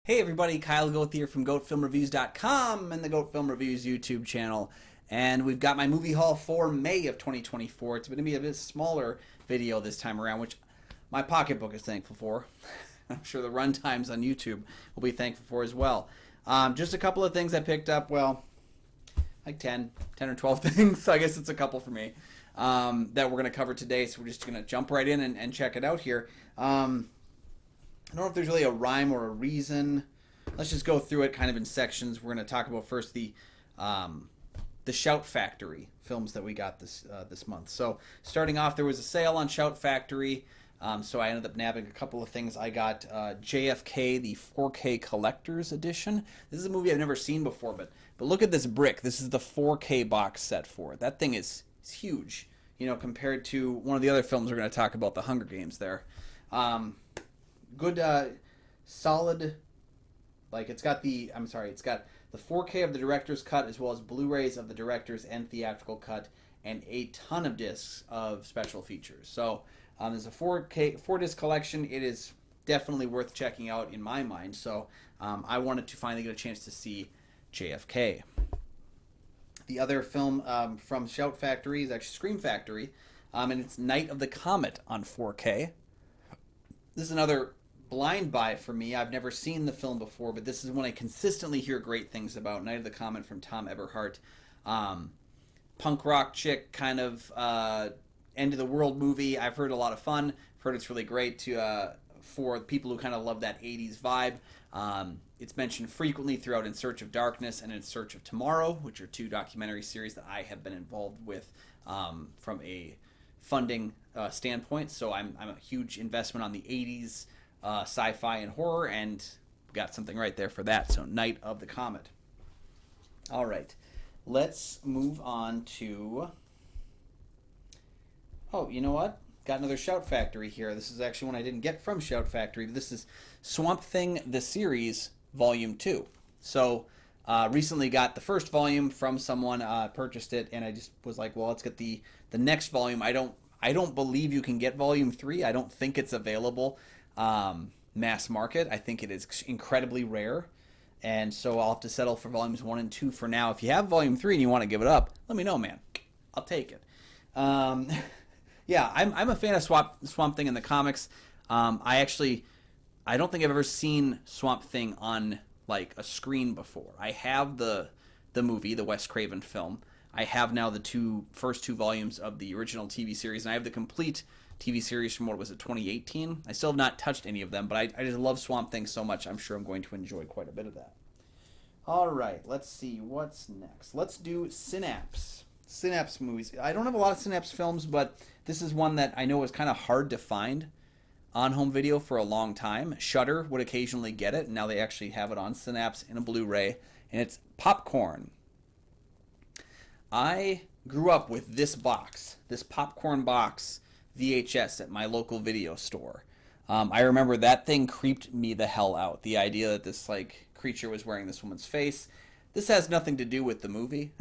Hey everybody, Kyle Goethe here from GoatFilmReviews.com and the Goat Film Reviews YouTube channel. And we've got my movie haul for May of 2024. It's going to be a bit smaller video this time around, which my pocketbook is thankful for. I'm sure the run times on YouTube will be thankful for as well. Just a couple of things I picked up, well, like 10 or 12 things, so I guess it's a couple for me, that we're going to cover today. So we're just going to jump right in and check it out here. I don't know if there's really a rhyme or a reason. Let's just go through it kind of in sections. We're going to talk about first the Shout Factory films that we got this month. So starting off, there was a sale on Shout Factory. So I ended up nabbing a couple of things. I got JFK, the 4K Collector's Edition. This is a movie I've never seen before, but look at this brick. This is the 4K box set for it. That thing is huge, you know, compared to one of the other films we're going to talk about, The Hunger Games there. Good, solid, like it's got the 4K of the director's cut as well as Blu-rays of the director's and theatrical cut and a ton of discs of special features. So there's a 4-disc collection. It is definitely worth checking out in my mind. So I wanted to finally get a chance to see JFK. The other film from Shout Factory is actually Scream Factory, and it's Night of the Comet on 4K. This is another blind buy for me. I've never seen the film before, but this is one I consistently hear great things about. Night of the Comet from Tom Eberhardt. Punk rock chick kind of end of the world movie. I've heard a lot of fun. I've heard it's really great for people who kind of love that 80s vibe. It's mentioned frequently throughout In Search of Darkness and In Search of Tomorrow, which are two documentary series that I have been involved with from a funding standpoint. So I'm a huge investment on the 80s sci-fi and horror, and got something right there for that. So Night of the Comet. All right, let's move on to, oh, you know what, got another Shout Factory here. This is actually one I didn't get from Shout Factory. This is Swamp Thing the Series Volume 2. So recently got the first volume from someone, purchased it, and I just was like, well, let's get the next volume. I don't believe you can get Volume 3. I don't think it's available mass market. I think it is incredibly rare, and so I'll have to settle for volumes 1 and 2 for now. If you have volume 3 and you want to give it up, let me know, man. I'll take it. Yeah, I'm a fan of Swamp Thing in the comics. I don't think I've ever seen Swamp Thing on like a screen before. I have the movie, the Wes Craven film. I have now the first two volumes of the original TV series, and I have the complete TV series from, what was it, 2018? I still have not touched any of them, but I just love Swamp Thing so much, I'm sure I'm going to enjoy quite a bit of that. All right, let's see what's next. Let's do Synapse. Synapse movies. I don't have a lot of Synapse films, but this is one that I know is kind of hard to find on home video for a long time. Shudder would occasionally get it, and now they actually have it on Synapse in a Blu-ray, and it's Popcorn. I grew up with this box, this Popcorn box VHS at my local video store. I remember that thing creeped me the hell out. The idea that this like creature was wearing this woman's face. This has nothing to do with the movie.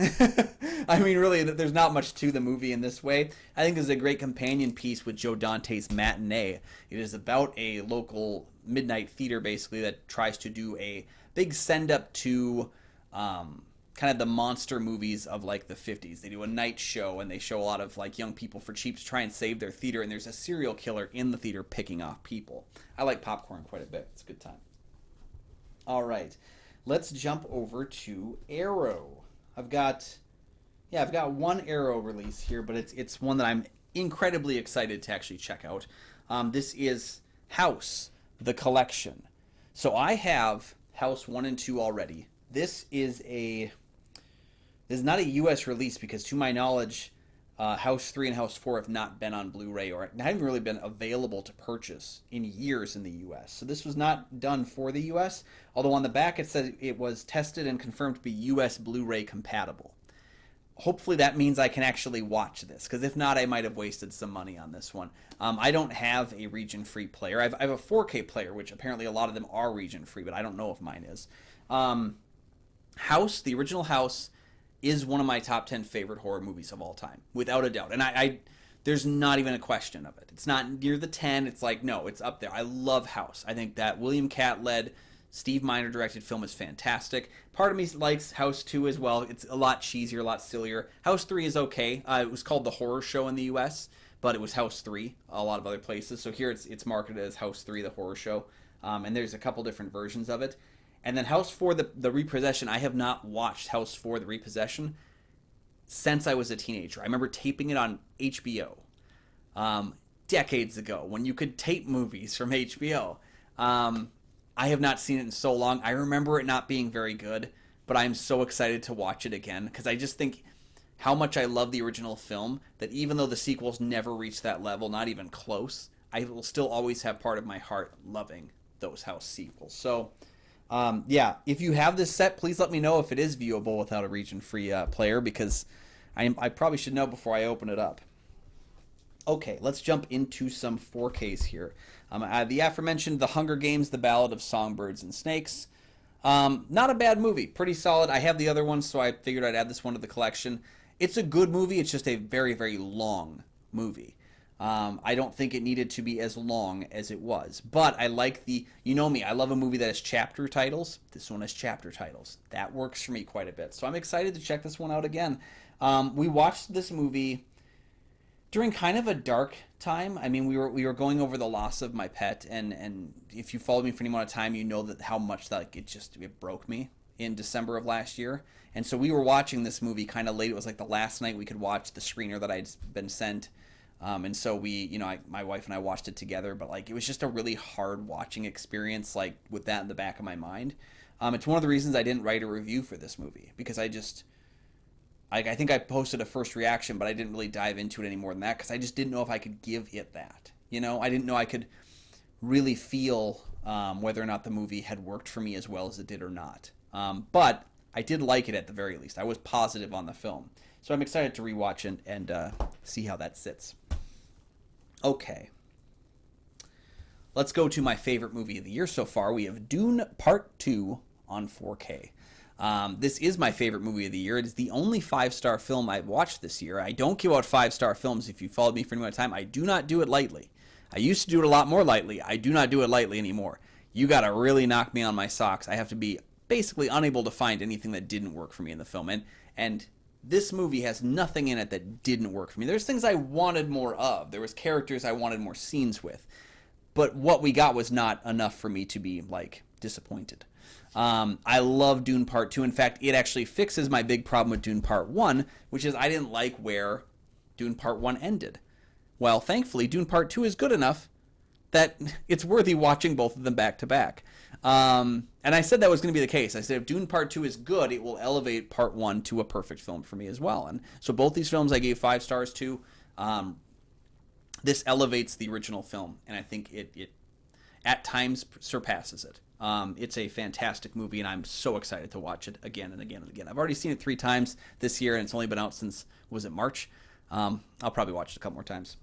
I mean, really, there's not much to the movie in this way. I think this is a great companion piece with Joe Dante's Matinee. It is about a local midnight theater, basically, that tries to do a big send-up to kind of the monster movies of like the 50s. They do a night show, and they show a lot of like young people for cheap to try and save their theater, and there's a serial killer in the theater picking off people. I like Popcorn quite a bit. It's a good time. All right, let's jump over to Arrow. I've got one Arrow release here, but it's one that I'm incredibly excited to actually check out. This is House, the Collection. So I have House 1 and 2 already. This is not a U.S. release because, to my knowledge, House 3 and House 4 have not been on Blu-ray or haven't really been available to purchase in years in the U.S. So this was not done for the U.S., although on the back it said it was tested and confirmed to be U.S. Blu-ray compatible. Hopefully that means I can actually watch this, because if not, I might have wasted some money on this one. I don't have a region-free player. I have a 4K player, which apparently a lot of them are region-free, but I don't know if mine is. House, the original House, is one of my top 10 favorite horror movies of all time, without a doubt. And I there's not even a question of it. It's not near the 10. It's like, no, it's up there. I love House. I think that William Catt led Steve Miner directed film is fantastic. Part of me likes House 2 as well. It's a lot cheesier, a lot sillier. House 3 is okay. It was called The Horror Show in the US, but it was House 3 a lot of other places. So here it's marketed as House 3, The Horror Show. And there's a couple different versions of it. And then House 4, the Repossession. I have not watched House 4, The Repossession since I was a teenager. I remember taping it on HBO decades ago when you could tape movies from HBO. I have not seen it in so long. I remember it not being very good, but I'm so excited to watch it again because I just think how much I love the original film that even though the sequels never reach that level, not even close, I will still always have part of my heart loving those House sequels. So, yeah, if you have this set, please let me know if it is viewable without a region-free player because I probably should know before I open it up. Okay, let's jump into some 4Ks here. The aforementioned The Hunger Games, The Ballad of Songbirds and Snakes. Not a bad movie. Pretty solid. I have the other one, so I figured I'd add this one to the collection. It's a good movie. It's just a very, very long movie. I don't think it needed to be as long as it was. But I like you know me, I love a movie that has chapter titles. This one has chapter titles. That works for me quite a bit. So I'm excited to check this one out again. We watched this movie during kind of a dark time. I mean, we were going over the loss of my pet, and if you followed me for any amount of time, you know that how much that it broke me in December of last year. And so we were watching this movie kind of late. It was like the last night we could watch the screener that I'd been sent. And so my wife and I watched it together, but like it was just a really hard watching experience, like with that in the back of my mind. It's one of the reasons I didn't write a review for this movie because I think I posted a first reaction, but I didn't really dive into it any more than that because I just didn't know if I could give it that. I didn't know I could really feel whether or not the movie had worked for me as well as it did or not. But I did like it at the very least. I was positive on the film. So I'm excited to rewatch it and see how that sits. Okay. Let's go to my favorite movie of the year so far. We have Dune Part 2 on 4K. This is my favorite movie of the year. It is the only 5-star film I've watched this year. I don't give out 5-star films. If you followed me for any amount of time, I do not do it lightly. I used to do it a lot more lightly. I do not do it lightly anymore. You got to really knock me on my socks. I have to be basically unable to find anything that didn't work for me in the film. And this movie has nothing in it that didn't work for me. There's things I wanted more of. There was characters I wanted more scenes with. But what we got was not enough for me to be, disappointed. I love Dune Part 2. In fact, it actually fixes my big problem with Dune Part 1, which is I didn't like where Dune Part 1 ended. Well, thankfully, Dune Part 2 is good enough that it's worthy watching both of them back to back. And I said that was going to be the case. I said if Dune Part 2 is good, it will elevate Part 1 to a perfect film for me as well. And so both these films I gave 5 stars to. This elevates the original film, and I think it at times surpasses it. It's a fantastic movie, and I'm so excited to watch it again and again and again. I've already seen it 3 times this year, and it's only been out since, was it March? I'll probably watch it a couple more times.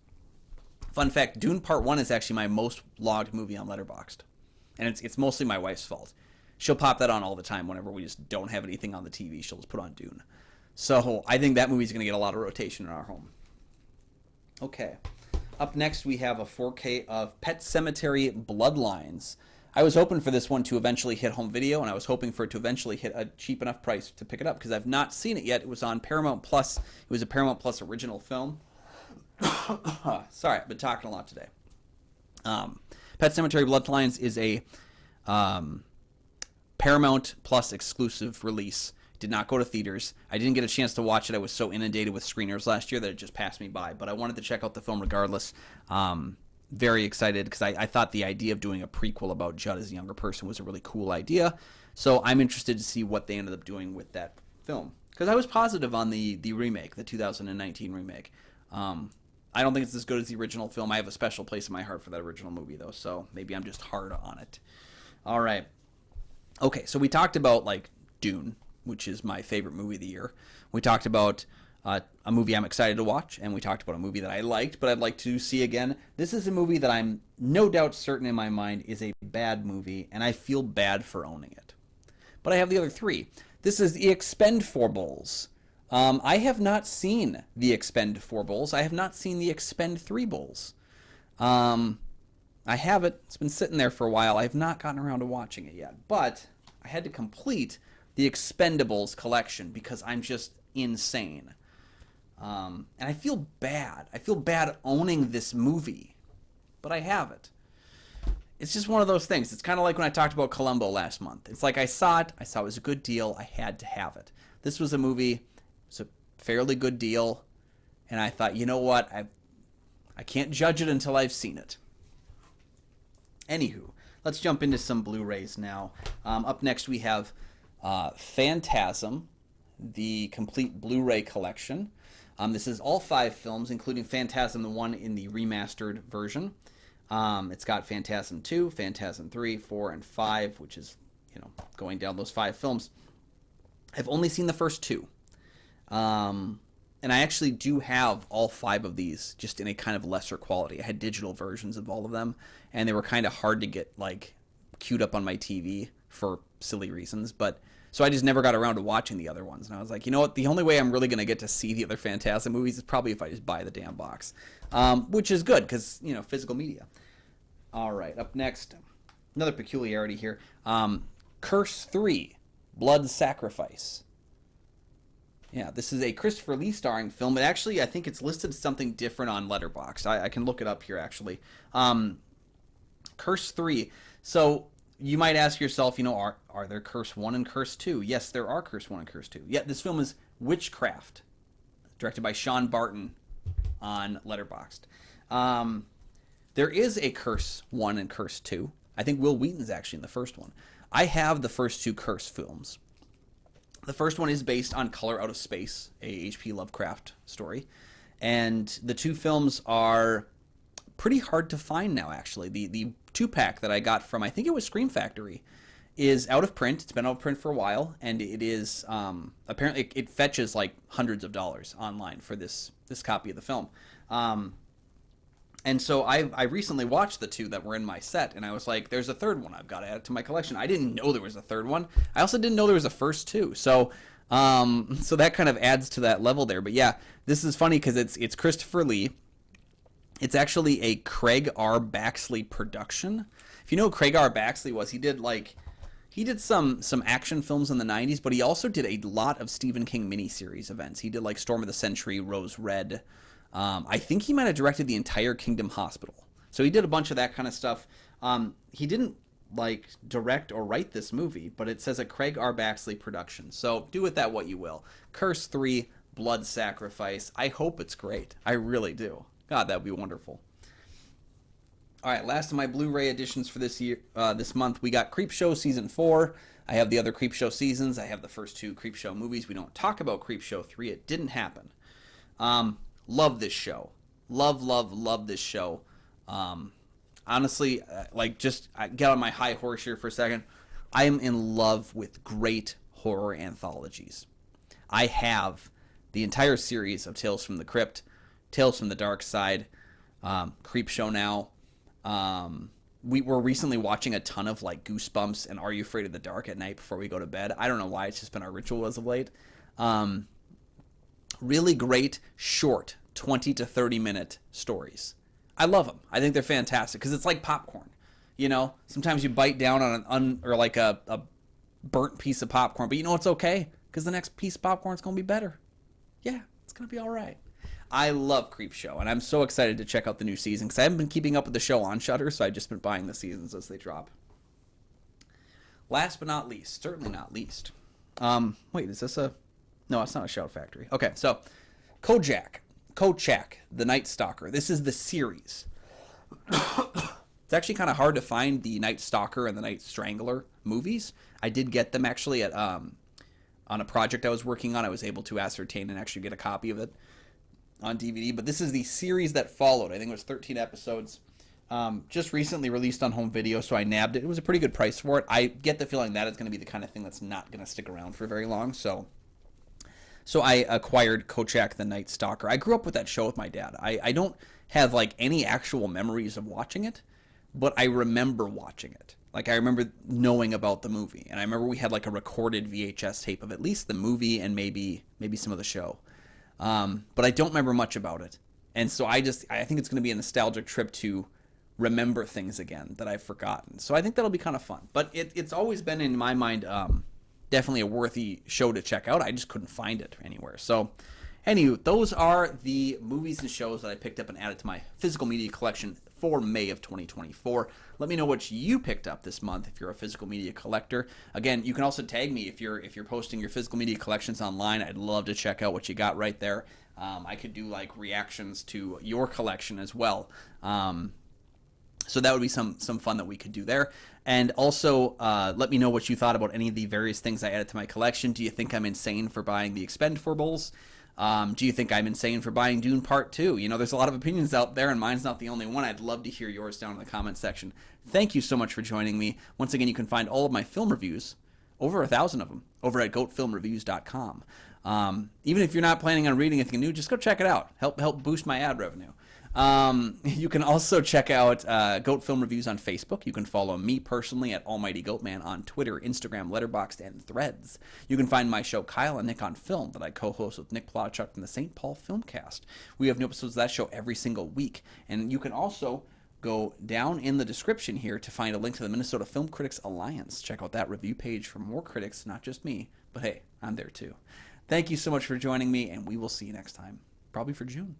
Fun fact, Dune Part 1 is actually my most logged movie on Letterboxd. And it's mostly my wife's fault. She'll pop that on all the time whenever we just don't have anything on the TV. She'll just put on Dune. So I think that movie's going to get a lot of rotation in our home. Okay. Up next, we have a 4K of Pet Sematary Bloodlines. I was hoping for this one to eventually hit home video, and I was hoping for it to eventually hit a cheap enough price to pick it up, because I've not seen it yet. It was on Paramount Plus. It was a Paramount Plus original film. Sorry, I've been talking a lot today. Pet Sematary Bloodlines is a Paramount Plus exclusive release. Did not go to theaters. I didn't get a chance to watch it. I was so inundated with screeners last year that it just passed me by. But I wanted to check out the film regardless. Very excited because I thought the idea of doing a prequel about Judd as a younger person was a really cool idea. So I'm interested to see what they ended up doing with that film. Because I was positive on the remake, the 2019 remake. I don't think it's as good as the original film. I have a special place in my heart for that original movie, though. So maybe I'm just hard on it. All right. Okay, so we talked about, Dune, which is my favorite movie of the year. We talked about a movie I'm excited to watch, and we talked about a movie that I liked, but I'd like to see again. This is a movie that I'm no doubt certain in my mind is a bad movie, and I feel bad for owning it. But I have the other 3. This is The Expendables. I have not seen The Expendables. I have not seen The Expend 3 Bulls. I have it. It's been sitting there for a while. I have not gotten around to watching it yet. But I had to complete the Expendables collection because I'm just insane. And I feel bad. I feel bad owning this movie, but I have it. It's just one of those things. It's kind of like when I talked about Columbo last month. It's like I saw it was a good deal, I had to have it. This was a movie, it's a fairly good deal, and I thought, you know what, I can't judge it until I've seen it. Anywho, let's jump into some Blu-rays now. Up next we have Phantasm, the complete Blu-ray collection. This is all 5 films, including Phantasm, the one in the remastered version. It's got Phantasm 2, Phantasm 3, 4, and 5, which is, going down those 5 films. I've only seen the first 2. And I actually do have all 5 of these, just in a kind of lesser quality. I had digital versions of all of them, and they were kind of hard to get, queued up on my TV for silly reasons, but so I just never got around to watching the other ones. And I was like, you know what? The only way I'm really going to get to see the other Phantasm movies is probably if I just buy the damn box, which is good because, physical media. All right, up next, another peculiarity here. Curse 3, Blood Sacrifice. Yeah, this is a Christopher Lee starring film. But actually, I think it's listed something different on Letterboxd. I can look it up here, actually. Curse 3. So you might ask yourself, are there Curse 1 and Curse 2? Yes, there are Curse 1 and Curse 2. Yeah, this film is Witchcraft, directed by Sean Barton on Letterboxd. There is a Curse 1 and Curse 2. I think Will Wheaton's actually in the first one. I have the first 2 Curse films. The first one is based on Color Out of Space, a H.P. Lovecraft story. And the 2 films are pretty hard to find now, actually. The 2-pack that I got from, I think it was Scream Factory, is out of print. It's been out of print for a while, and it is, apparently, it fetches hundreds of dollars online for this copy of the film. And so I recently watched the 2 that were in my set, and I was like, there's a third one I've got to add to my collection. I didn't know there was a third one. I also didn't know there was a first 2. So that kind of adds to that level there. But yeah, this is funny because it's Christopher Lee. It's actually a Craig R. Baxley production. If you know who Craig R. Baxley was, he did some action films in the 90s, but he also did a lot of Stephen King miniseries events. He did Storm of the Century, Rose Red. I think he might have directed the entire Kingdom Hospital. So he did a bunch of that kind of stuff. He didn't direct or write this movie, but it says a Craig R. Baxley production. So do with that what you will. Curse 3, Blood Sacrifice. I hope it's great. I really do. God, that would be wonderful. All right, last of my Blu-ray editions for this month. We got Creepshow Season 4. I have the other Creepshow seasons. I have the first 2 Creepshow movies. We don't talk about Creepshow 3. It didn't happen. Love this show. Love this show. Honestly, just get on my high horse here for a second. I am in love with great horror anthologies. I have the entire series of Tales from the Crypt, Tales from the Dark Side, Creepshow now. We were recently watching a ton of Goosebumps and Are You Afraid of the Dark at night before we go to bed. I don't know why, it's just been our ritual as of late. Really great, short, 20 to 30 minute stories. I love them. I think they're fantastic because it's like popcorn. Sometimes you bite down on a burnt piece of popcorn, but it's okay because the next piece of popcorn is going to be better. Yeah, it's going to be all right. I love Creepshow, and I'm so excited to check out the new season because I haven't been keeping up with the show on Shudder, so I've just been buying the seasons as they drop. Last but not least, certainly not least. Wait, is this a... No, it's not a Shout Factory. Okay, so Kojak, The Night Stalker. This is the series. It's actually kind of hard to find the Night Stalker and the Night Strangler movies. I did get them actually at on a project I was working on. I was able to ascertain and actually get a copy of it on DVD. But this is the series that followed. I think it was 13 episodes. Just recently released on home video, so I nabbed it. It was a pretty good price for it. I get the feeling that is going to be the kind of thing that's not going to stick around for very long, so I acquired Kojak the Night Stalker. I grew up with that show with my dad. I don't have any actual memories of watching it, but I remember watching it. I remember knowing about the movie, and I remember we had a recorded VHS tape of at least the movie and maybe some of the show. But I don't remember much about it. And so I think it's going to be a nostalgic trip to remember things again that I've forgotten. So I think that'll be kind of fun. But it's always been in my mind definitely a worthy show to check out. I just couldn't find it anywhere. So anyway, those are the movies and shows that I picked up and added to my physical media collection for May of 2024. Let me know what you picked up this month if you're a physical media collector. Again, you can also tag me if you're posting your physical media collections online. I'd love to check out what you got right there. I could do like reactions to your collection as well. So that would be some fun that we could do there. And also, let me know what you thought about any of the various things I added to my collection. Do you think I'm insane for buying the Expendables? Do you think I'm insane for buying Dune Part 2? You know, there's a lot of opinions out there, and mine's not the only one. I'd love to hear yours down in the comment section. Thank you so much for joining me. Once again, you can find all of my film reviews, over 1,000 of them, over at goatfilmreviews.com. Even if you're not planning on reading anything new, just go check it out. Help boost my ad revenue. You can also check out Goat Film Reviews on Facebook. You can follow me personally at Almighty Goatman on Twitter, Instagram, Letterboxd, and Threads. You can find my show Kyle and Nick on Film that I co-host with Nick Plotchuk from the St. Paul Filmcast. We have new episodes of that show every single week. And you can also go down in the description here to find a link to the Minnesota Film Critics Alliance. Check out that review page for more critics, not just me, but hey, I'm there too. Thank you so much for joining me, and we will see you next time, probably for June.